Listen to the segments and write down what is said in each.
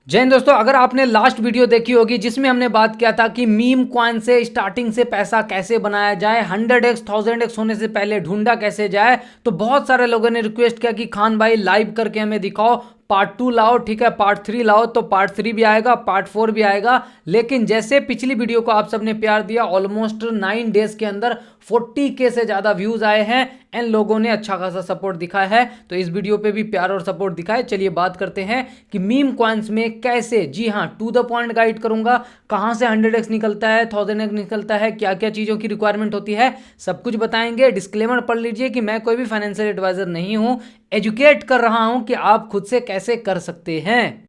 जय हिंद दोस्तों, अगर आपने लास्ट वीडियो देखी होगी जिसमें हमने बात किया था कि मीम कॉइन से स्टार्टिंग से पैसा कैसे बनाया जाए, 100x 1000x होने से पहले ढूंढा कैसे जाए, तो बहुत सारे लोगों ने रिक्वेस्ट किया कि खान भाई लाइव करके हमें दिखाओ, पार्ट 2 लाओ, ठीक है, पार्ट 3 लाओ। तो पार्ट 3 भी आएगा, पार्ट 4 भी आएगा। लेकिन जैसे पिछली वीडियो को आप सबने प्यार दिया, ऑलमोस्ट 9 डेज के अंदर 40K से ज़्यादा व्यूज़ आए हैं एंड लोगों ने अच्छा खासा सपोर्ट दिखाया है, तो इस वीडियो पे भी प्यार और सपोर्ट दिखाए। चलिए बात करते हैं कि मीम कॉइन्स में कैसे, जी हाँ, टू द पॉइंट गाइड करूंगा, कहाँ से 100x निकलता है, 1000x निकलता है, क्या क्या चीज़ों की रिक्वायरमेंट होती है, सब कुछ बताएंगे। डिस्क्लेमर पढ़ लीजिए कि मैं कोई भी फाइनेंशियल एडवाइजर नहीं हूँ, एजुकेट कर रहा हूँ कि आप खुद से कैसे कर सकते हैं।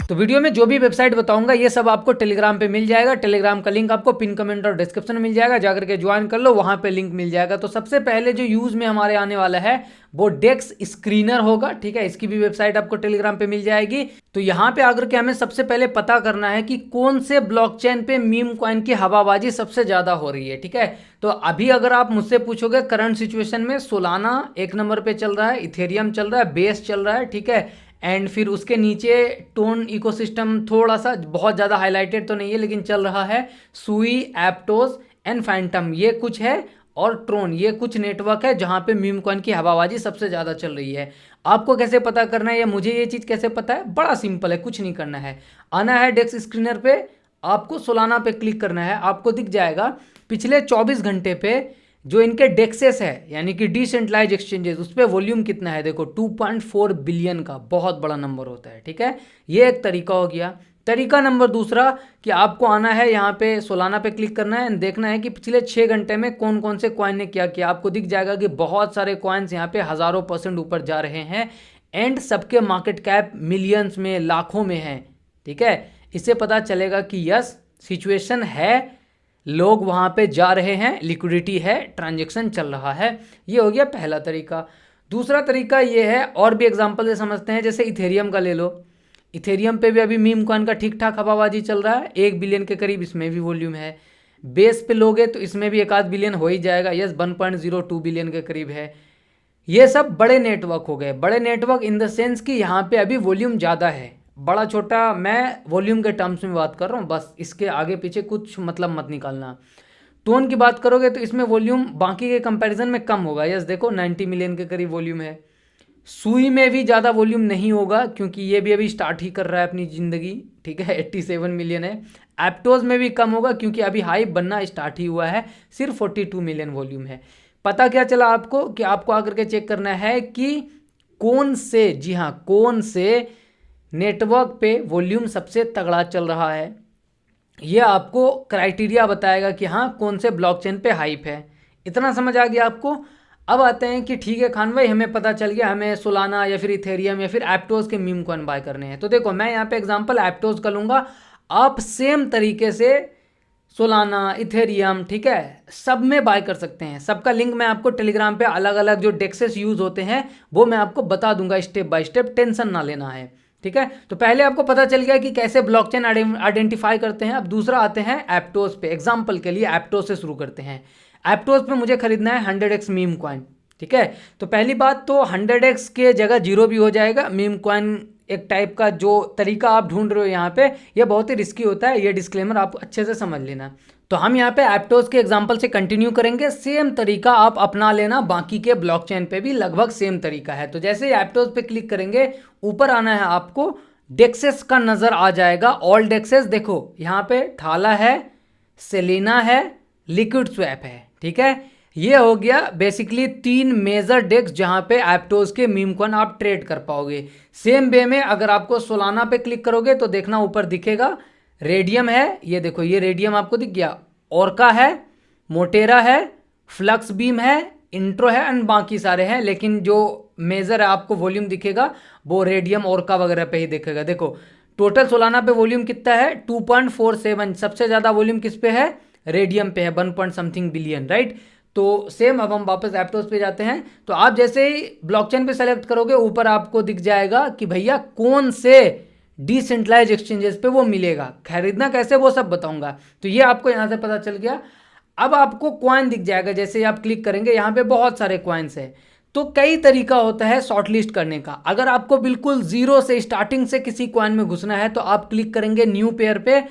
तो वीडियो में जो भी वेबसाइट बताऊंगा ये सब आपको टेलीग्राम पे मिल जाएगा। टेलीग्राम का लिंक आपको पिन कमेंट और डिस्क्रिप्शन में मिल जाएगा, जाकर के ज्वाइन कर लो, वहां पे लिंक मिल जाएगा। तो सबसे पहले जो यूज में हमारे आने वाला है वो डेक्स स्क्रीनर होगा, ठीक है। इसकी भी वेबसाइट आपको टेलीग्राम पे मिल जाएगी। तो यहाँ पे आकर के हमें सबसे पहले पता करना है कि कौन से ब्लॉकचेन पे मीम कॉइन की हवाबाजी सबसे ज्यादा हो रही है, ठीक है। तो अभी अगर आप मुझसे पूछोगे करंट सिचुएशन में सोलाना 1 नंबर पे चल रहा है, इथेरियम चल रहा है, बेस चल रहा है, ठीक है। एंड फिर उसके नीचे टोन इकोसिस्टम थोड़ा सा बहुत ज़्यादा हाईलाइटेड तो नहीं है लेकिन चल रहा है, सुई, एप्टोस एंड फैंटम, ये कुछ है, और ट्रोन, ये कुछ नेटवर्क है जहाँ पे मीम कॉइन की हवाबाजी सबसे ज़्यादा चल रही है। आपको कैसे पता करना है या मुझे ये चीज़ कैसे पता है, बड़ा सिंपल है, कुछ नहीं करना है। आना है डेक्स स्क्रीनर पे, आपको सोलाना पे क्लिक करना है, आपको दिख जाएगा पिछले 24 घंटे पे जो इनके डेक्सेस है यानी कि डिसेंट्रलाइज एक्सचेंजेस, उस पर वॉल्यूम कितना है, देखो 2.4 बिलियन का, बहुत बड़ा नंबर होता है, ठीक है। ये एक तरीका हो गया। तरीका नंबर दूसरा कि आपको आना है यहाँ पे सोलाना पे क्लिक करना है, देखना है कि पिछले 6 घंटे में कौन कौन से कॉइन ने क्या किया। आपको दिख जाएगा कि बहुत सारे कॉइन्स यहाँ पे हज़ारों % ऊपर जा रहे हैं एंड सबके मार्केट कैप मिलियंस में, लाखों में है, ठीक है। इससे पता चलेगा कि यस सिचुएशन है, लोग वहाँ पे जा रहे हैं, लिक्विडिटी है, ट्रांजैक्शन चल रहा है। ये हो गया पहला तरीका। दूसरा तरीका ये है, और भी एग्जांपल से समझते हैं, जैसे इथेरियम का ले लो। इथेरियम पे भी अभी मीम कॉइन का ठीक ठाक हवाबाजी चल रहा है, 1 बिलियन के करीब इसमें भी वॉल्यूम है। बेस पे लोगे तो इसमें भी 1 आध बिलियन हो ही जाएगा, यस 1.02 बिलियन के करीब है। ये सब बड़े नेटवर्क हो गए, बड़े नेटवर्क इन द सेंस कि यहाँ पे अभी वॉल्यूम ज़्यादा है। बड़ा छोटा मैं वॉल्यूम के टर्म्स में बात कर रहा हूँ, बस इसके आगे पीछे कुछ मतलब मत निकालना। टोन की बात करोगे तो इसमें वॉल्यूम बाकी के कंपैरिजन में कम होगा, यस देखो 90 मिलियन के करीब वॉल्यूम है। सुई में भी ज़्यादा वॉल्यूम नहीं होगा क्योंकि ये भी अभी स्टार्ट ही कर रहा है अपनी ज़िंदगी, ठीक है, 87 मिलियन है। एप्टोज में भी कम होगा क्योंकि अभी हाइप बनना स्टार्ट ही हुआ है, सिर्फ 42 मिलियन वॉल्यूम है। पता क्या चला आपको कि आपको आकर के चेक करना है कि कौन से, जी हाँ, कौन से नेटवर्क पे वॉल्यूम सबसे तगड़ा चल रहा है। ये आपको क्राइटेरिया बताएगा कि हाँ कौन से ब्लॉकचेन पे हाइप है। इतना समझ आ गया आपको। अब आते हैं कि ठीक है खान भाई, हमें पता चल गया, हमें सोलाना या फिर इथेरियम या फिर एप्टोज के मीम कॉइन बाय करने हैं। तो देखो मैं यहाँ पे एग्जांपल एप्टोज का लूँगा, आप सेम तरीके से सोलाना, इथेरियम, ठीक है, सब में बाय कर सकते हैं। सबका लिंक मैं आपको टेलीग्राम पे अलग अलग जो डेक्सेस यूज होते हैं वो मैं आपको बता दूंगा स्टेप बाय स्टेप, टेंशन ना लेना है, ठीक है। तो पहले आपको पता चल गया कि कैसे ब्लॉकचेन आइडेंटिफाई करते हैं। अब दूसरा आते हैं एप्टोज पे। एग्जांपल के लिए एप्टोज से शुरू करते हैं। एप्टोज पे मुझे खरीदना है 100x मीम कॉइन, ठीक है। तो पहली बात तो 100x के जगह 0 भी हो जाएगा। मीम कॉइन एक टाइप का जो तरीका आप ढूंढ रहे हो यहाँ पे, ये बहुत ही रिस्की होता है, ये डिस्क्लेमर आप अच्छे से समझ लेना। तो हम यहाँ पे एप्टोज के एग्जांपल से कंटिन्यू करेंगे, सेम तरीका आप अपना लेना, बाकी के ब्लॉकचेन पे भी लगभग सेम तरीका है। तो जैसे ही एप्टोज पे क्लिक करेंगे, ऊपर आना है आपको, डेक्सेस का नजर आ जाएगा, ऑल डेक्सेस। देखो यहाँ पे थाला है, सेलिना है, लिक्विड स्वैप है, ठीक है। ये हो गया बेसिकली 3 मेजर डेक्स जहां पे एप्टोज के मीम कॉइन आप ट्रेड कर पाओगे। सेम वे में अगर आपको सोलाना पे क्लिक करोगे तो देखना ऊपर दिखेगा रेडियम है, ये देखो ये रेडियम आपको दिख गया, ओरका है, मोटेरा है, फ्लक्स बीम है, इंट्रो है एंड बाकी सारे हैं। लेकिन जो मेजर है आपको वॉल्यूम दिखेगा वो रेडियम, ओरका वगैरह पे ही दिखेगा। देखो टोटल सोलाना पे वॉल्यूम कितना है, 2.47। सबसे ज्यादा वॉल्यूम किस पे है, रेडियम पे है, 1 पॉइंट समथिंग बिलियन, राइट। तो सेम अब हम वापस एप्टोज पे जाते हैं। तो आप जैसे ही ब्लॉकचेन पे सेलेक्ट करोगे, ऊपर आपको दिख जाएगा कि भैया कौन से डिसेंट्रलाइज एक्सचेंजेस पे वो मिलेगा। खरीदना कैसे वो सब बताऊंगा। तो ये आपको यहाँ से पता चल गया। अब आपको कॉइन दिख जाएगा, जैसे आप क्लिक करेंगे यहाँ पे बहुत सारे कॉइन्स है। तो कई तरीका होता है शॉर्टलिस्ट करने का। अगर आपको बिल्कुल जीरो से स्टार्टिंग से किसी कॉइन में घुसना है तो आप क्लिक करेंगे न्यू पेयर पे,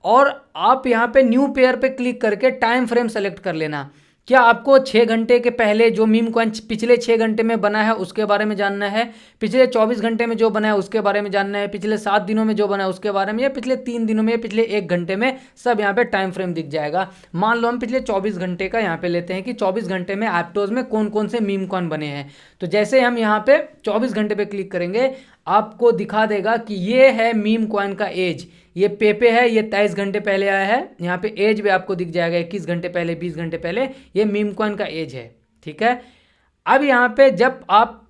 और आप यहाँ पे न्यू पेयर पे क्लिक करके टाइम फ्रेम सेलेक्ट कर लेना। क्या आपको 6 घंटे के पहले जो मीम कॉइन पिछले 6 घंटे में बना है उसके बारे में जानना है, पिछले 24 घंटे में जो बना है उसके बारे में जानना है, पिछले 7 दिनों में जो बना है उसके बारे में, या पिछले 3 दिनों में, पिछले 1 घंटे में, सब यहाँ पे टाइम फ्रेम दिख जाएगा। मान लो हम पिछले 24 घंटे का यहाँ पे लेते हैं कि 24 घंटे में एप्टोज में कौन कौन से मीम कॉइन बने हैं। तो जैसे हम यहाँ पे 24 घंटे पे क्लिक करेंगे आपको दिखा देगा कि ये है मीम कॉइन का एज, ये पेपे है, ये 23 घंटे पहले आया है। यहाँ पे एज भी आपको दिख जाएगा 21 घंटे पहले, 20 घंटे पहले, ये मीम कॉइन का एज है। ठीक है, अब यहाँ पे जब आप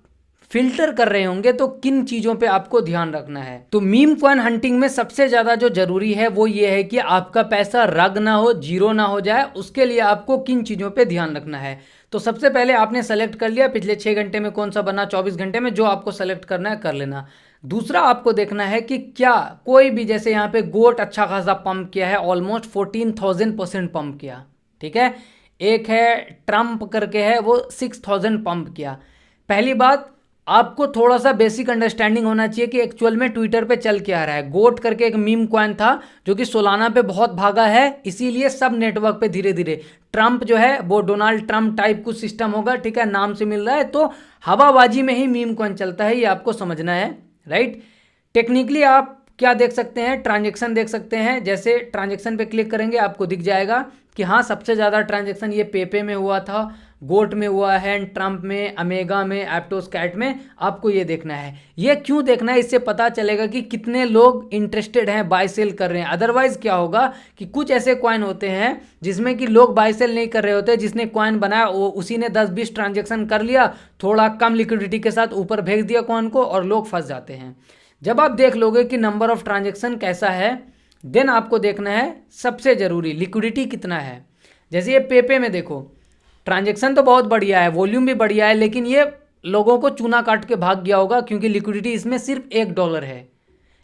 फिल्टर कर रहे होंगे तो किन चीज़ों पे आपको ध्यान रखना है। तो मीम कॉइन हंटिंग में सबसे ज़्यादा जो जरूरी है वो ये है कि आपका पैसा रग ना हो, जीरो ना हो जाए। उसके लिए आपको किन चीज़ों पे ध्यान रखना है। तो सबसे पहले आपने सेलेक्ट कर लिया पिछले 6 घंटे में कौन सा बना, 24 घंटे में, जो आपको सेलेक्ट करना है कर लेना। दूसरा आपको देखना है कि क्या कोई भी, जैसे यहाँ पे गोट अच्छा खासा पंप किया है, ऑलमोस्ट 14,000% पंप किया। ठीक है, एक है ट्रम्प करके है, वो 6,000 पंप किया। पहली बात, आपको थोड़ा सा बेसिक अंडरस्टैंडिंग होना चाहिए कि एक्चुअल में ट्विटर पे चल क्या रहा है। गोट करके एक मीम कॉइन था जो कि सोलाना पे बहुत भागा है, इसीलिए सब नेटवर्क पे धीरे धीरे। ट्रम्प जो है वो डोनाल्ड ट्रम्प टाइप कुछ सिस्टम होगा, ठीक है, नाम से मिल रहा है। तो हवाबाजी में ही मीम कॉइन चलता है, ये आपको समझना है, राइट। टेक्निकली आप क्या देख सकते हैं, ट्रांजेक्शन देख सकते हैं। जैसे ट्रांजेक्शन पे क्लिक करेंगे आपको दिख जाएगा कि हाँ सबसे ज़्यादा ट्रांजेक्शन ये पेपे में हुआ था, गोट में हुआ है, ट्रम्प में, अमेगा में, एप्टोस कैट में। आपको ये देखना है। ये क्यों देखना है, इससे पता चलेगा कि कितने लोग इंटरेस्टेड हैं, बाय सेल कर रहे हैं। अदरवाइज क्या होगा कि कुछ ऐसे कॉइन होते हैं जिसमें कि लोग बाय सेल नहीं कर रहे होते। जिसने कॉइन बनाया वो उसी ने 10-20 ट्रांजेक्शन कर लिया, थोड़ा कम लिक्विडिटी के साथ ऊपर भेज दिया कॉइन को, और लोग फंस जाते हैं। जब आप देख लोगे कि नंबर ऑफ ट्रांजेक्शन कैसा है, देन आपको देखना है सबसे ज़रूरी लिक्विडिटी कितना है। जैसे ये पेपे में देखो, ट्रांजेक्शन तो बहुत बढ़िया है, वॉल्यूम भी बढ़िया है, लेकिन ये लोगों को चूना काट के भाग गया होगा क्योंकि लिक्विडिटी इसमें सिर्फ $1 है।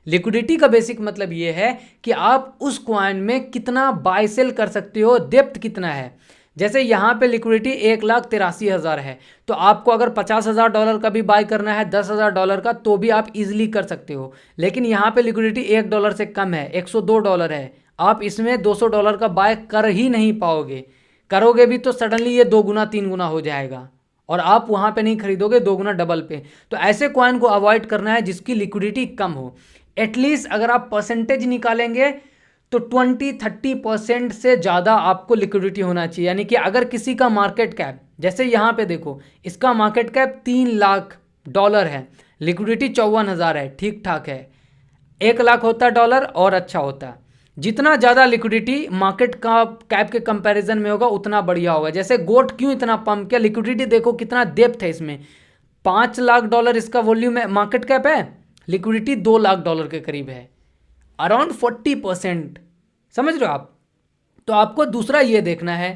लिक्विडिटी का बेसिक मतलब ये है कि आप उस कॉइन में कितना बाय सेल कर सकते हो, डेप्थ कितना है। जैसे यहाँ पे लिक्विडिटी $1,83,000 है, तो आपको अगर $50,000 का भी बाय करना है, $10,000 का, तो भी आप इजीली कर सकते हो। लेकिन यहाँ पे लिक्विडिटी $1 से कम है, $102 है। आप इसमें $200 का बाय कर ही नहीं पाओगे। करोगे भी तो सडनली ये 2 गुना 3 गुना हो जाएगा, और आप वहाँ पे नहीं खरीदोगे 2 गुना डबल पे। तो ऐसे कॉइन को अवॉइड करना है जिसकी लिक्विडिटी कम हो। एटलीस्ट अगर आप परसेंटेज निकालेंगे तो 20-30% से ज़्यादा आपको लिक्विडिटी होना चाहिए। यानी कि अगर किसी का मार्केट कैप, जैसे यहाँ पे देखो, इसका मार्केट कैप $3,00,000 है, लिक्विडिटी 54,000 है, ठीक ठाक है। 1 लाख होता डॉलर और अच्छा होता। जितना ज़्यादा लिक्विडिटी मार्केट का कैप के कंपैरिजन में होगा उतना बढ़िया होगा। जैसे गोट क्यों इतना पंप किया, लिक्विडिटी देखो कितना डेप्थ है इसमें। $5,00,000 इसका वॉल्यूम है, मार्केट कैप है, लिक्विडिटी $2,00,000 के करीब है, अराउंड 40%। समझ रहे हो आप। तो आपको दूसरा ये देखना है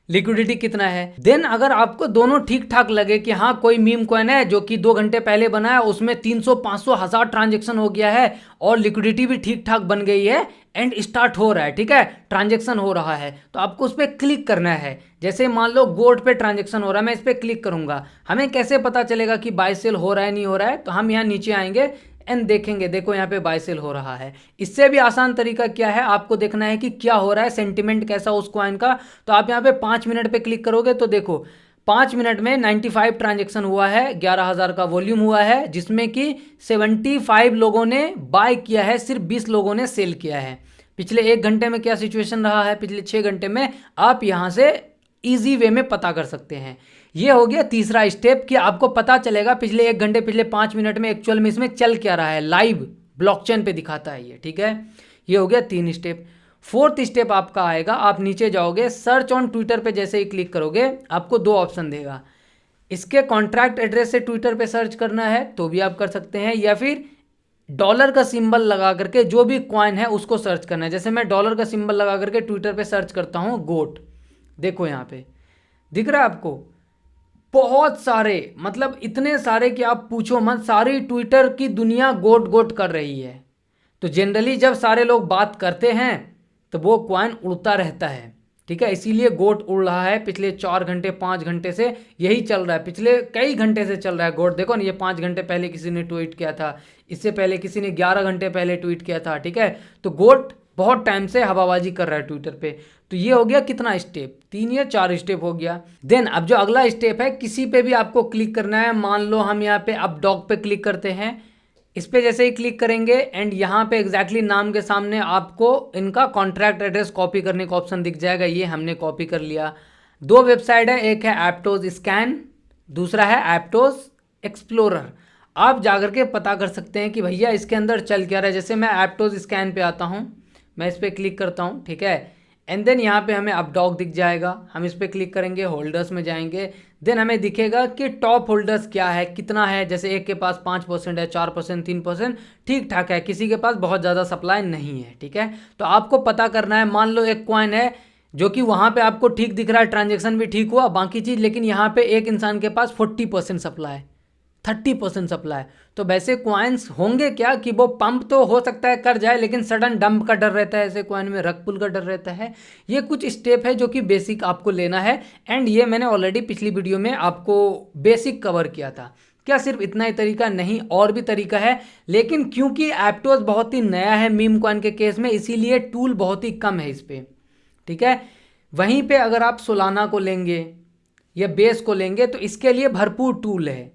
लिक्विडिटी कितना है। देन अगर आपको दोनों ठीक ठाक लगे कि हाँ कोई मीम कॉइन है जो कि 2 घंटे पहले बना है, उसमें 300, 500, 1000 ट्रांजेक्शन हो गया है और लिक्विडिटी भी ठीक ठाक बन गई है एंड स्टार्ट हो रहा है, ठीक है, ट्रांजेक्शन हो रहा है, तो आपको उस पर क्लिक करना है। जैसे मान लो गोट पे ट्रांजेक्शन हो रहा है, मैं इस पर क्लिक करूंगा, हमें कैसे पता चलेगा कि बाय सेल हो रहा है नहीं हो रहा है। तो हम यहाँ नीचे आएंगे एंड देखेंगे, देखो यहाँ पे बाय सेल हो रहा है। इससे भी आसान तरीका क्या है, आपको देखना है कि क्या हो रहा है, सेंटिमेंट कैसा उस कॉइन का। तो आप यहाँ पे 5 मिनट पे क्लिक करोगे तो देखो 5 मिनट में 95 ट्रांजेक्शन हुआ है, 11,000 का वॉल्यूम हुआ है, जिसमें कि 75 लोगों ने बाय किया है, सिर्फ 20 लोगों ने सेल किया है। पिछले 1 घंटे में क्या सिचुएशन रहा है, पिछले 6 घंटे में, आप यहाँ से ईजी वे में पता कर सकते हैं। ये हो गया तीसरा स्टेप कि आपको पता चलेगा पिछले 1 घंटे, पिछले 5 मिनट में एक्चुअल में इसमें चल क्या रहा है, लाइव ब्लॉकचेन पे दिखाता है ये, ठीक है। ये हो गया 3 स्टेप। 4th स्टेप आपका आएगा, आप नीचे जाओगे, सर्च ऑन ट्विटर पे जैसे ही क्लिक करोगे आपको 2 ऑप्शन देगा। इसके कॉन्ट्रैक्ट एड्रेस से ट्विटर पे सर्च करना है तो भी आप कर सकते हैं, या फिर डॉलर का सिंबल लगा करके जो भी कॉइन है उसको सर्च करना है। जैसे मैं डॉलर का सिंबल लगा करके ट्विटर पे सर्च करता हूँ गोट, देखो यहाँ पे दिख रहा है आपको, बहुत सारे, मतलब इतने सारे कि आप पूछो मत, सारी ट्विटर की दुनिया गोट गोट कर रही है। तो जनरली जब सारे लोग बात करते हैं तो वो कॉइन उड़ता रहता है, ठीक है, इसीलिए गोट उड़ रहा है पिछले 4 घंटे 5 घंटे से यही चल रहा है, पिछले कई घंटे से चल रहा है गोट। देखो ना, ये 5 घंटे पहले किसी ने ट्वीट किया था, इससे पहले किसी ने 11 घंटे पहले ट्वीट किया था। ठीक है, तो गोट बहुत टाइम से हवाबाजी कर रहा है ट्विटर पे। तो ये हो गया कितना स्टेप, 3 या 4 स्टेप हो गया। देन अब जो अगला स्टेप है, किसी पे भी आपको क्लिक करना है। मान लो हम यहाँ पे अब डॉग पे क्लिक करते हैं, इस पे जैसे ही क्लिक करेंगे एंड यहाँ पे एग्जैक्टली नाम के सामने आपको इनका कॉन्ट्रैक्ट एड्रेस कॉपी करने का ऑप्शन दिख जाएगा। ये हमने कॉपी कर लिया। 2 वेबसाइट है, एक है एप्टोज स्कैन, दूसरा है एप्टोज एक्सप्लोरर। आप जाकर के पता कर सकते हैं कि भैया इसके अंदर चल क्या रहा है। जैसे मैं एप्टोज स्कैन पे आता हूँ, मैं इस पर क्लिक करता हूँ, ठीक है, एंड देन यहाँ पे हमें अपडॉग दिख जाएगा। हम इस पर क्लिक करेंगे, होल्डर्स में जाएंगे, देन हमें दिखेगा कि टॉप होल्डर्स क्या है, कितना है। जैसे एक के पास 5% है, 4%, 3%, ठीक ठाक है। किसी के पास बहुत ज़्यादा सप्लाई नहीं है। ठीक है, तो आपको पता करना है। मान लो एक कॉइन है जो कि वहाँ पे आपको ठीक दिख रहा है, ट्रांजेक्शन भी ठीक हुआ, बाकी चीज़, लेकिन यहाँ पे एक इंसान के पास 40% सप्लाई, 30% सप्लाई। तो वैसे क्वाइंस होंगे क्या कि वो पंप तो हो सकता है कर जाए, लेकिन सडन डंप का डर रहता है, ऐसे क्वाइन में रग पुल का डर रहता है। ये कुछ स्टेप है जो कि बेसिक आपको लेना है, एंड ये मैंने ऑलरेडी पिछली वीडियो में आपको बेसिक कवर किया था। क्या सिर्फ इतना ही तरीका नहीं, और भी तरीका है, लेकिन क्योंकि एप्टोज बहुत ही नया है मीम कॉइन के केस में, इसीलिए टूल बहुत ही कम है इस पर। ठीक है, वहीं पे अगर आप सोलाना को लेंगे या बेस को लेंगे तो इसके लिए भरपूर टूल है।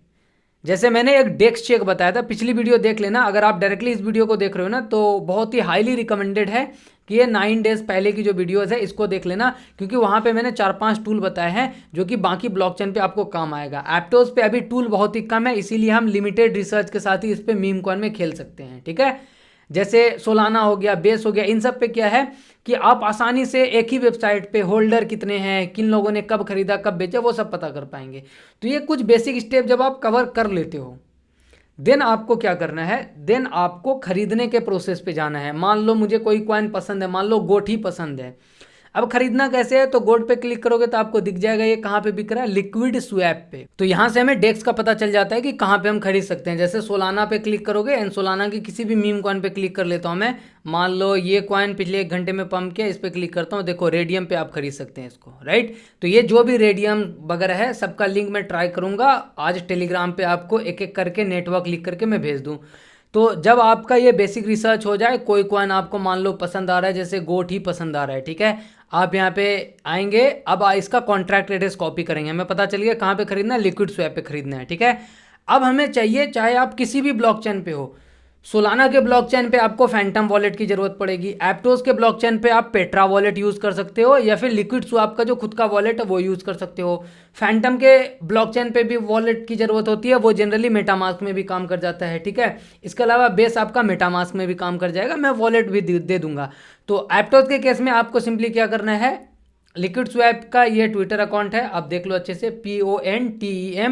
जैसे मैंने एक डेक्स चेक बताया था, पिछली वीडियो देख लेना। अगर आप डायरेक्टली इस वीडियो को देख रहे हो ना, तो बहुत ही हाईली रिकमेंडेड है कि ये 9 डेज पहले की जो वीडियोस है इसको देख लेना, क्योंकि वहाँ पे मैंने 4-5 टूल बताए हैं जो कि बाकी ब्लॉकचेन पे आपको काम आएगा। एप्टोज पे अभी टूल बहुत ही कम है, इसीलिए हम लिमिटेड रिसर्च के साथ ही इस पर मीम कॉइन में खेल सकते हैं। ठीक है, जैसे सोलाना हो गया, बेस हो गया, इन सब पे क्या है कि आप आसानी से एक ही वेबसाइट पे होल्डर कितने हैं, किन लोगों ने कब खरीदा कब बेचा, वो सब पता कर पाएंगे। तो ये कुछ बेसिक स्टेप जब आप कवर कर लेते हो, देन आपको क्या करना है, देन आपको खरीदने के प्रोसेस पे जाना है। मान लो मुझे कोई कॉइन पसंद है, मान लो गोट ही पसंद है। अब खरीदना कैसे है, तो गोट पे क्लिक करोगे तो आपको दिख जाएगा ये कहाँ पे बिक रहा है, लिक्विड स्वैप पे। तो यहाँ से हमें डेक्स का पता चल जाता है कि कहाँ पे हम खरीद सकते हैं। जैसे सोलाना पे क्लिक करोगे एंड सोलाना की किसी भी मीम कॉइन पे क्लिक कर लेता हूँ मैं। मान लो ये कॉइन पिछले 1 घंटे में पंप किया, इस पर क्लिक करता हूँ, देखो रेडियम पे आप खरीद सकते हैं इसको, राइट। तो ये जो भी रेडियम वगैरह है सबका लिंक मैं ट्राई करूँगा आज टेलीग्राम पे आपको एक एक करके नेटवर्क लिख करके मैं भेज दूँ। तो जब आपका ये बेसिक रिसर्च हो जाए, कोई कॉइन आपको मान लो पसंद आ रहा है, जैसे गोट ही पसंद आ रहा है, ठीक है, आप यहाँ पे आएंगे, अब इसका कॉन्ट्रैक्ट एड्रेस कॉपी करेंगे, हमें पता चल गया कहाँ पे खरीदना है, लिक्विड स्वैप पे खरीदना है। ठीक है, अब हमें चाहिए, चाहे आप किसी भी ब्लॉकचेन पे हो, सोलाना के ब्लॉकचेन पे आपको फैंटम वॉलेट की जरूरत पड़ेगी, एप्टोज के ब्लॉकचेन पे आप पेट्रा वॉलेट यूज़ कर सकते हो, या फिर लिक्विड स्वैप का जो खुद का वॉलेट है वो यूज़ कर सकते हो। फैंटम के ब्लॉकचेन पे भी वॉलेट की ज़रूरत होती है, वो जनरली मेटामास्क में भी काम कर जाता है। ठीक है, इसके अलावा बेस आपका मेटामास्क में भी काम कर जाएगा, मैं वॉलेट भी दे दूंगा। तो एप्टोज के केस में आपको सिंपली क्या करना है, लिक्विड स्वैप का ये ट्विटर अकाउंट है, आप देख लो अच्छे से, PONTEMNETWRK,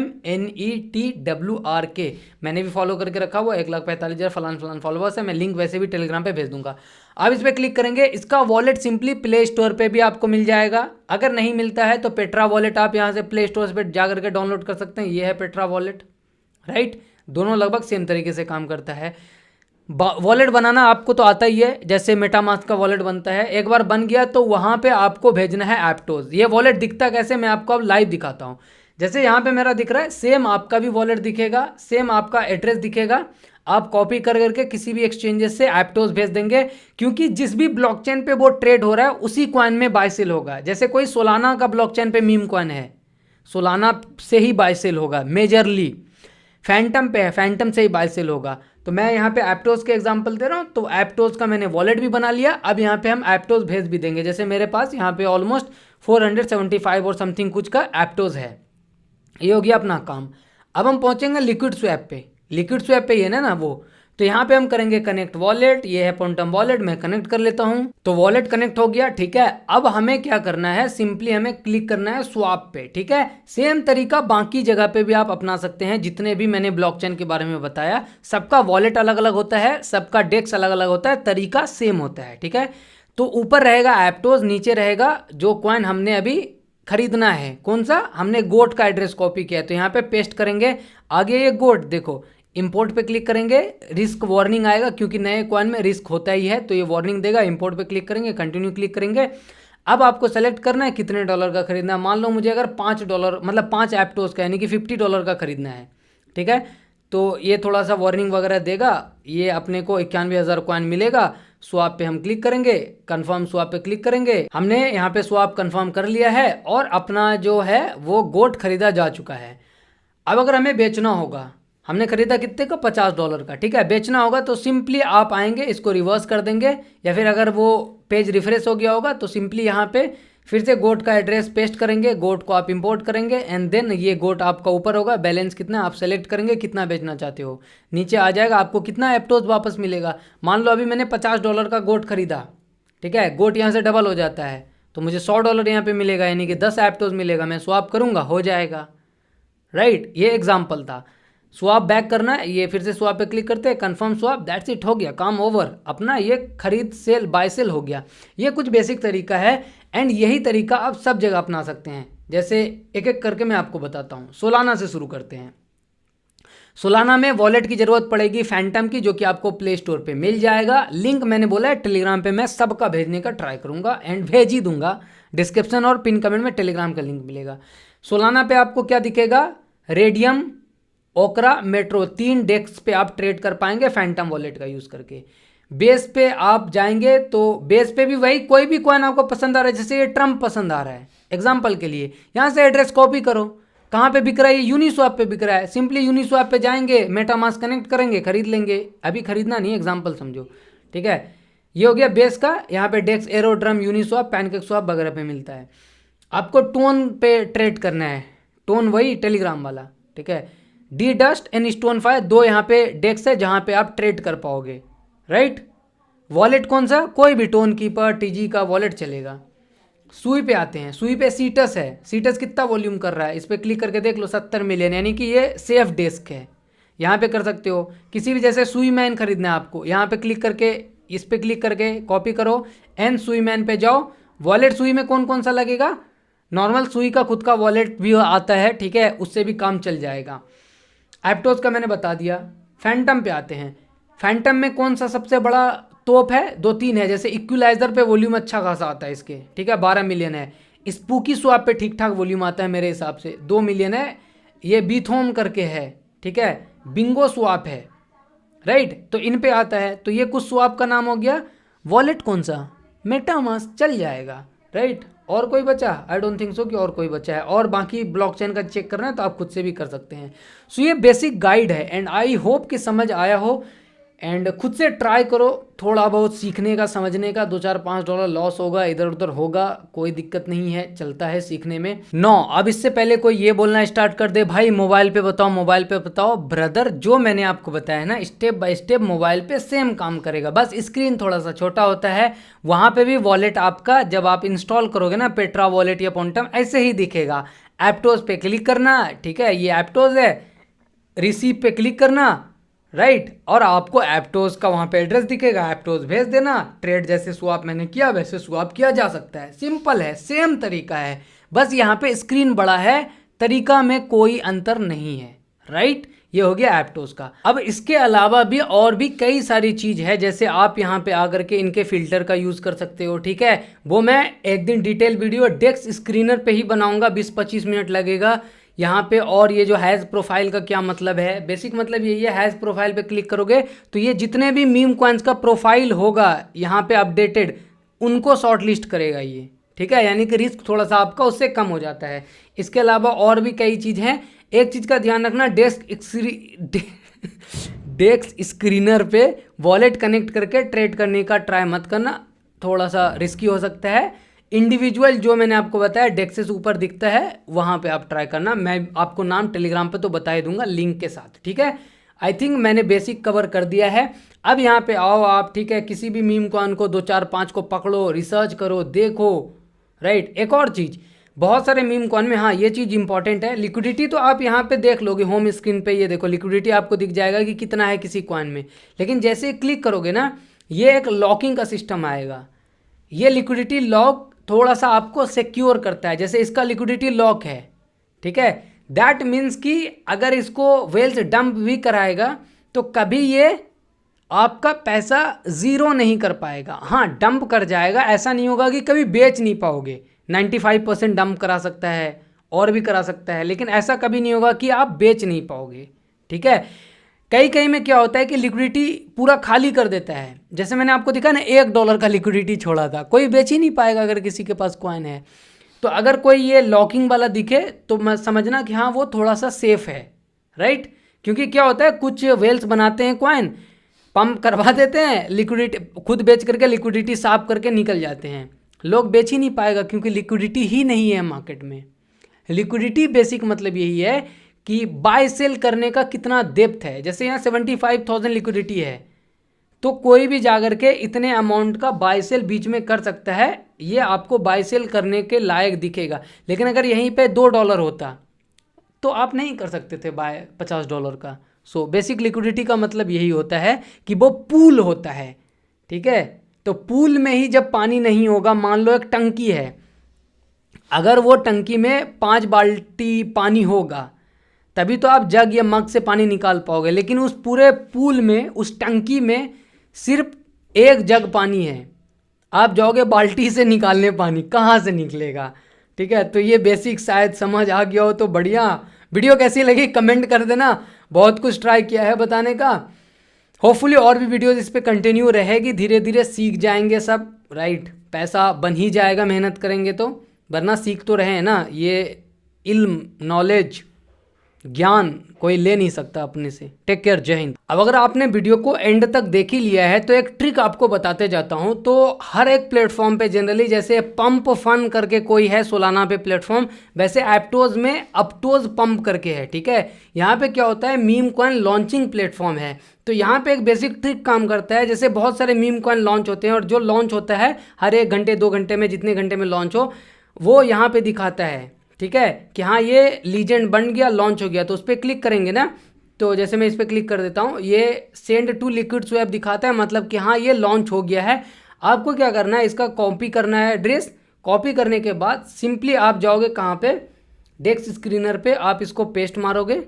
मैंने भी फॉलो करके रखा हुआ, 1,45,000 फलान फॉलोवर्स है। मैं लिंक वैसे भी टेलीग्राम पे भेज दूंगा। आप इस पर क्लिक करेंगे, इसका वॉलेट सिंपली प्ले स्टोर पे भी आपको मिल जाएगा। अगर नहीं मिलता है तो पेट्रा वॉलेट आप यहाँ से प्ले स्टोर पर जा करके डाउनलोड कर सकते हैं। ये है पेट्रा वॉलेट, राइट, दोनों लगभग सेम तरीके से काम करता है। वॉलेट बनाना आपको तो आता ही है, जैसे मेटामास्क का वॉलेट बनता है। एक बार बन गया तो वहाँ पे आपको भेजना है एप्टोज। ये वॉलेट दिखता कैसे, मैं आपको अब लाइव दिखाता हूँ। जैसे यहाँ पे मेरा दिख रहा है, सेम आपका भी वॉलेट दिखेगा, सेम आपका एड्रेस दिखेगा। आप कॉपी कर करके किसी भी एक्सचेंजेस से एप्टोज भेज देंगे, क्योंकि जिस भी ब्लॉकचेन पे वो ट्रेड हो रहा है उसी कॉइन में बाय सेल होगा। जैसे कोई सोलाना का ब्लॉकचेन पे मीम कॉइन है, सोलाना से ही बाय सेल होगा मेजरली। फैंटम पे है, फैंटम से ही बाय सेल होगा। तो मैं यहाँ पे एप्टोज के एग्जांपल दे रहा हूँ, तो एप्टोज का मैंने वॉलेट भी बना लिया। अब यहाँ पे हम एप्टोज भेज भी देंगे। जैसे मेरे पास यहाँ पे ऑलमोस्ट 475 और समथिंग कुछ का एप्टोज है। ये हो गया अपना काम। अब हम पहुँचेंगे लिक्विड स्वैप पे। लिक्विड स्वैप पे ये ना वो, तो यहाँ पे हम करेंगे कनेक्ट वॉलेट। ये है क्वांटम वॉलेट, मैं कनेक्ट कर लेता हूँ। तो वॉलेट कनेक्ट हो गया, ठीक है। अब हमें क्या करना है, सिंपली हमें क्लिक करना है स्वैप पे, ठीक है। सेम तरीका बाकी जगह पे भी आप अपना सकते हैं, जितने भी मैंने ब्लॉकचेन के बारे में बताया। सबका वॉलेट अलग अलग होता है, सबका डेक्स अलग अलग होता है, तरीका सेम होता है, ठीक है। तो ऊपर रहेगा एप्टोज, नीचे रहेगा जो कॉइन हमने अभी खरीदना है। कौन सा, हमने गोट का एड्रेस कॉपी किया है, तो यहाँ पे पेस्ट करेंगे। आगे ये गोट, देखो इंपोर्ट पे क्लिक करेंगे, रिस्क वार्निंग आएगा, क्योंकि नए कॉइन में रिस्क होता ही है, तो ये वार्निंग देगा। इंपोर्ट पे क्लिक करेंगे, कंटिन्यू क्लिक करेंगे। अब आपको सेलेक्ट करना है कितने डॉलर का खरीदना है। मान लो मुझे अगर $5 मतलब 5 एप्टोज का यानी कि $50 का खरीदना है, ठीक है। तो ये थोड़ा सा वार्निंग वगैरह देगा, ये अपने को 91,000 कॉइन मिलेगा। स्वैप पे हम क्लिक करेंगे, कंफर्म स्वैप पे क्लिक करेंगे। हमने यहाँ पे स्वैप कंफर्म कर लिया है और अपना जो है वो गोट खरीदा जा चुका है। अब अगर हमें बेचना होगा, हमने खरीदा कितने का, $50 का, ठीक है। बेचना होगा तो सिंपली आप आएंगे, इसको रिवर्स कर देंगे, या फिर अगर वो पेज रिफ्रेश हो गया होगा तो सिंपली यहाँ पे फिर से गोट का एड्रेस पेस्ट करेंगे, गोट को आप इंपोर्ट करेंगे एंड देन ये गोट आपका ऊपर होगा। बैलेंस कितना आप सेलेक्ट करेंगे, कितना बेचना चाहते हो, नीचे आ जाएगा, आपको कितना एप्टोज वापस मिलेगा। मान लो अभी मैंने $50 का गोट खरीदा, ठीक है। गोट यहाँ से डबल हो जाता है तो मुझे $100 यहाँ पे मिलेगा, यानी कि 10 एप्टोज मिलेगा। मैं स्वैप करूँगा, हो जाएगा, राइट। ये एग्जाम्पल था। स्वैप बैक करना है, ये फिर से स्वैप पे क्लिक करते हैं, कंफर्म स्वैप, दैट्स इट, हो गया काम ओवर। अपना ये खरीद सेल बाय सेल हो गया। ये कुछ बेसिक तरीका है एंड यही तरीका आप सब जगह अपना सकते हैं। जैसे एक एक करके मैं आपको बताता हूँ। सोलाना से शुरू करते हैं। सोलाना में वॉलेट की जरूरत पड़ेगी फैंटम की, जो कि आपको प्ले स्टोर पे मिल जाएगा। लिंक मैंने बोला है टेलीग्राम पे मैं सबका भेजने का ट्राई करूंगा एंड भेज ही दूंगा। डिस्क्रिप्शन और पिन कमेंट में टेलीग्राम का लिंक मिलेगा। सोलाना पे आपको क्या दिखेगा, रेडियम, ओकरा, मेट्रो, 3 डेस्क पे आप ट्रेड कर पाएंगे फैंटम वॉलेट का यूज़ करके। बेस पे आप जाएंगे तो बेस पे भी वही, कोई भी कॉइन आपको पसंद आ रहा है, जैसे ये ट्रम्प पसंद आ रहा है एग्जांपल के लिए, यहाँ से एड्रेस कॉपी करो। कहाँ पे बिक रहा है, ये यूनिस्वैप पे बिक रहा है। सिंपली यूनिस्वैप पे जाएंगे, मेटामास्क कनेक्ट करेंगे, खरीद लेंगे। अभी खरीदना नहीं, एग्जाम्पल समझो, ठीक है। ये हो गया बेस का। यहाँ पे डेक्स, एरोड्रम, यूनिस्वैप, पैनकेक स्वैप वगैरह पे मिलता है। आपको टोन पे ट्रेड करना है, टोन वही टेलीग्राम वाला, ठीक है। D dust and stone fire, 2 यहाँ पे डेक्स है जहाँ पे आप ट्रेड कर पाओगे, राइट। वॉलेट कौन सा, कोई भी, टोन कीपर, टीजी का वॉलेट चलेगा। सुई पे आते हैं। सुई पे सीटस है। सीटस कितना वॉल्यूम कर रहा है, इस पर क्लिक करके देख लो, 70 मिलियन, यानी कि ये सेफ डेस्क है। यहाँ पे कर सकते हो किसी भी, जैसे सुई मैन खरीदना है आपको, यहाँ पे क्लिक करके, इस पे क्लिक करके कॉपी करो एंड सुई मैन पे जाओ। वॉलेट सुई में कौन कौन सा लगेगा, नॉर्मल सुई का खुद का वॉलेट भी आता है, ठीक है, उससे भी काम चल जाएगा। एप्टोज का मैंने बता दिया। फैंटम पे आते हैं। फैंटम में कौन सा सबसे बड़ा तोप है, 2-3 है। जैसे इक्विलाइजर पे वॉल्यूम अच्छा खासा आता है इसके, ठीक है, 12 मिलियन है। स्पूकी स्वैप पे ठीक ठाक वॉल्यूम आता है मेरे हिसाब से, 2 मिलियन है। ये बीथोम करके है, ठीक है। बिंगो स्वैप है, राइट। तो इन पे आता है। तो ये कुछ स्वैप का नाम हो गया। वॉलेट कौन सा, मेटामास्क, चल जाएगा, राइट। और कोई बचा, आई डोंट थिंक सो कि और कोई बचा है। और बाकी ब्लॉकचेन का चेक करना है तो आप खुद से भी कर सकते हैं। सो ये बेसिक गाइड है एंड आई होप कि समझ आया हो एंड खुद से ट्राई करो। थोड़ा बहुत सीखने का, समझने का, $2-4-5 लॉस होगा, इधर उधर होगा, कोई दिक्कत नहीं है, चलता है सीखने में। 9, अब इससे पहले कोई ये बोलना स्टार्ट कर दे, भाई मोबाइल पे बताओ, मोबाइल पे बताओ। ब्रदर, जो मैंने आपको बताया ना स्टेप बाय स्टेप, मोबाइल पे सेम काम करेगा, बस स्क्रीन थोड़ा सा छोटा होता है। वहाँ पे भी वॉलेट आपका जब आप इंस्टॉल करोगे ना, पेट्रा वॉलेट या पोंटम, ऐसे ही दिखेगा। एप्टोज पे क्लिक करना, ठीक है, ये एप्टोज है। रिसीव पे क्लिक करना, राइट, और आपको एप्टोज का वहाँ पे एड्रेस दिखेगा, एप्टोज भेज देना। ट्रेड जैसे स्वैप मैंने किया वैसे स्वैप किया जा सकता है। सिंपल है, सेम तरीका है, बस यहाँ पे स्क्रीन बड़ा है, तरीका में कोई अंतर नहीं है, राइट। ये हो गया एप्टोज का। अब इसके अलावा भी और भी कई सारी चीज़ है, जैसे आप यहाँ पे आकर के इनके फिल्टर का यूज़ कर सकते हो, ठीक है। वो मैं एक दिन डिटेल वीडियो डेक्स स्क्रीनर पे ही बनाऊंगा, 20-25 मिनट लगेगा यहाँ पे। और ये जो हैज़ प्रोफाइल का क्या मतलब है, बेसिक मतलब यही है, हैज़ प्रोफाइल पे क्लिक करोगे तो ये जितने भी मीम कॉइन्स का प्रोफाइल होगा यहाँ पे अपडेटेड, उनको शॉर्ट लिस्ट करेगा ये, ठीक है। यानी कि रिस्क थोड़ा सा आपका उससे कम हो जाता है। इसके अलावा और भी कई चीज़ हैं। एक चीज़ का ध्यान रखना, डेस्क स्क्रीनर पे वॉलेट कनेक्ट करके ट्रेड करने का ट्राई मत करना, थोड़ा सा रिस्की हो सकता है। इंडिविजुअल जो मैंने आपको बताया डेस्क से ऊपर दिखता है, वहाँ पे आप ट्राई करना। मैं आपको नाम टेलीग्राम पे तो बता ही दूंगा लिंक के साथ, ठीक है। आई थिंक मैंने बेसिक कवर कर दिया है। अब यहाँ पे आओ आप, ठीक है, किसी भी मीम कॉइन को 2-4-5 को पकड़ो, रिसर्च करो, देखो, राइट। एक और चीज़, बहुत सारे मीम कॉइन में, हाँ ये चीज़ इंपॉर्टेंट है, लिक्विडिटी तो आप यहाँ पे देख लोगे होम स्क्रीन पे, ये देखो लिक्विडिटी आपको दिख जाएगा कि कितना है किसी कॉइन में। लेकिन जैसे क्लिक करोगे ना, ये एक लॉकिंग का सिस्टम आएगा। ये लिक्विडिटी लॉक थोड़ा सा आपको सिक्योर करता है। जैसे इसका लिक्विडिटी लॉक है, ठीक है, दैट मीन्स कि अगर इसको वेल्स डंप भी कराएगा तो कभी ये आपका पैसा ज़ीरो नहीं कर पाएगा। हाँ, डंप कर जाएगा, ऐसा नहीं होगा कि कभी बेच नहीं पाओगे। 95% डंप करा सकता है और भी करा सकता है, लेकिन ऐसा कभी नहीं होगा कि आप बेच नहीं पाओगे। ठीक है, कई कई में क्या होता है कि लिक्विडिटी पूरा खाली कर देता है। जैसे मैंने आपको दिखा ना, $1 का लिक्विडिटी छोड़ा था, कोई बेच ही नहीं पाएगा अगर किसी के पास कॉइन है। तो अगर कोई ये लॉकिंग वाला दिखे तो मैं समझना कि हाँ वो थोड़ा सा सेफ है, राइट। क्योंकि क्या होता है, कुछ वेल्स बनाते हैं कॉइन, पंप करवा देते हैं, लिक्विडिटी खुद बेच करके लिक्विडिटी साफ करके निकल जाते हैं। लोग बेच ही नहीं पाएगा क्योंकि लिक्विडिटी ही नहीं है मार्केट में। लिक्विडिटी बेसिक मतलब यही है कि बाय सेल करने का कितना डेप्थ है। जैसे यहाँ 75,000 लिक्विडिटी है, तो कोई भी जाकर के इतने अमाउंट का बाय सेल बीच में कर सकता है, ये आपको बाय सेल करने के लायक दिखेगा। लेकिन अगर यहीं पे $2 होता तो आप नहीं कर सकते थे बाय $50 का। सो बेसिक लिक्विडिटी का मतलब यही होता है कि वो पूल होता है। ठीक है, तो पूल में ही जब पानी नहीं होगा, मान लो एक टंकी है, अगर वो टंकी में 5 बाल्टी पानी होगा तभी तो आप जग या मग से पानी निकाल पाओगे। लेकिन उस पूरे पूल में, उस टंकी में सिर्फ 1 जग पानी है, आप जाओगे बाल्टी से निकालने पानी, कहाँ से निकलेगा। ठीक है, तो ये बेसिक शायद समझ आ गया हो तो बढ़िया। वीडियो कैसी लगी कमेंट कर देना, बहुत कुछ ट्राई किया है बताने का। होपफुली और भी वीडियोस इस पे कंटिन्यू रहेगी, धीरे धीरे सीख जाएंगे सब, राइट। पैसा बन ही जाएगा मेहनत करेंगे तो, वरना सीख तो रहे हैं ना। ये इल्म, नॉलेज, ज्ञान कोई ले नहीं सकता अपने से। टेक केयर, जय हिंद। अब अगर आपने वीडियो को एंड तक देख ही लिया है तो एक ट्रिक आपको बताते जाता हूं। तो हर एक प्लेटफॉर्म पे जनरली, जैसे पंप फन करके कोई है सोलाना पे प्लेटफॉर्म, वैसे एप्टोज में अपटोज पंप करके है। ठीक है, यहाँ पे क्या होता है, मीम कॉइन लॉन्चिंग प्लेटफॉर्म है। तो यहाँ पे एक बेसिक ट्रिक काम करता है। जैसे बहुत सारे मीम कॉइन लॉन्च होते हैं और जो लॉन्च होता है हर 1 घंटे 2 घंटे में, जितने घंटे में लॉन्च हो, वो यहाँ पे दिखाता है। ठीक है, कि हाँ ये लीजेंड बन गया, लॉन्च हो गया। तो उस पर क्लिक करेंगे ना, तो जैसे मैं इस पर क्लिक कर देता हूँ, ये सेंड टू लिक्विड स्वैप दिखाता है, मतलब कि हाँ ये लॉन्च हो गया है। आपको क्या करना है, इसका कॉपी करना है एड्रेस। कॉपी करने के बाद सिंपली आप जाओगे कहाँ पे, डेस्क स्क्रीनर पे, आप इसको पेस्ट मारोगे,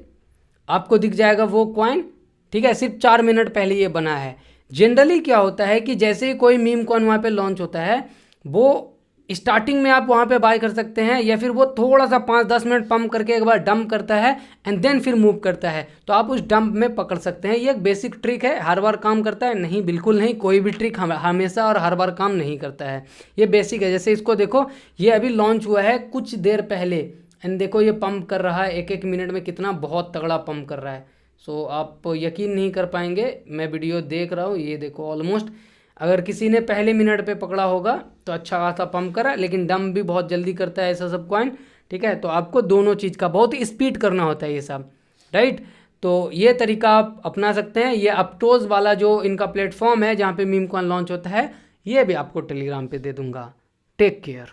आपको दिख जाएगा वो कॉइन। ठीक है, सिर्फ 4 मिनट पहले ये बना है। जनरली क्या होता है कि जैसे ही कोई मीम कॉइन वहाँ पे लॉन्च होता है, वो स्टार्टिंग में आप वहाँ पे बाय कर सकते हैं, या फिर वो थोड़ा सा 5-10 मिनट पंप करके एक बार डंप करता है एंड देन फिर मूव करता है, तो आप उस डंप में पकड़ सकते हैं। ये एक बेसिक ट्रिक है। हर बार काम करता है नहीं, बिल्कुल नहीं। कोई भी ट्रिक हमेशा और हर बार काम नहीं करता है, ये बेसिक है। जैसे इसको देखो, ये अभी लॉन्च हुआ है कुछ देर पहले, एंड देखो ये पंप कर रहा है 1-1 मिनट में, कितना बहुत तगड़ा पंप कर रहा है। सो आप यकीन नहीं कर पाएंगे, मैं वीडियो देख रहा हूँ, ये देखो ऑलमोस्ट, अगर किसी ने पहले मिनट पे पकड़ा होगा तो अच्छा खासा पंप करा, लेकिन डंप भी बहुत जल्दी करता है ऐसा सब कॉइन। ठीक है, तो आपको दोनों चीज़ का बहुत स्पीड करना होता है ये सब, राइट। तो ये तरीका आप अपना सकते हैं। ये अपटोज वाला जो इनका प्लेटफॉर्म है जहाँ पे मीम कॉइन लॉन्च होता है, ये भी आपको टेलीग्राम पे दे दूंगा। Take care.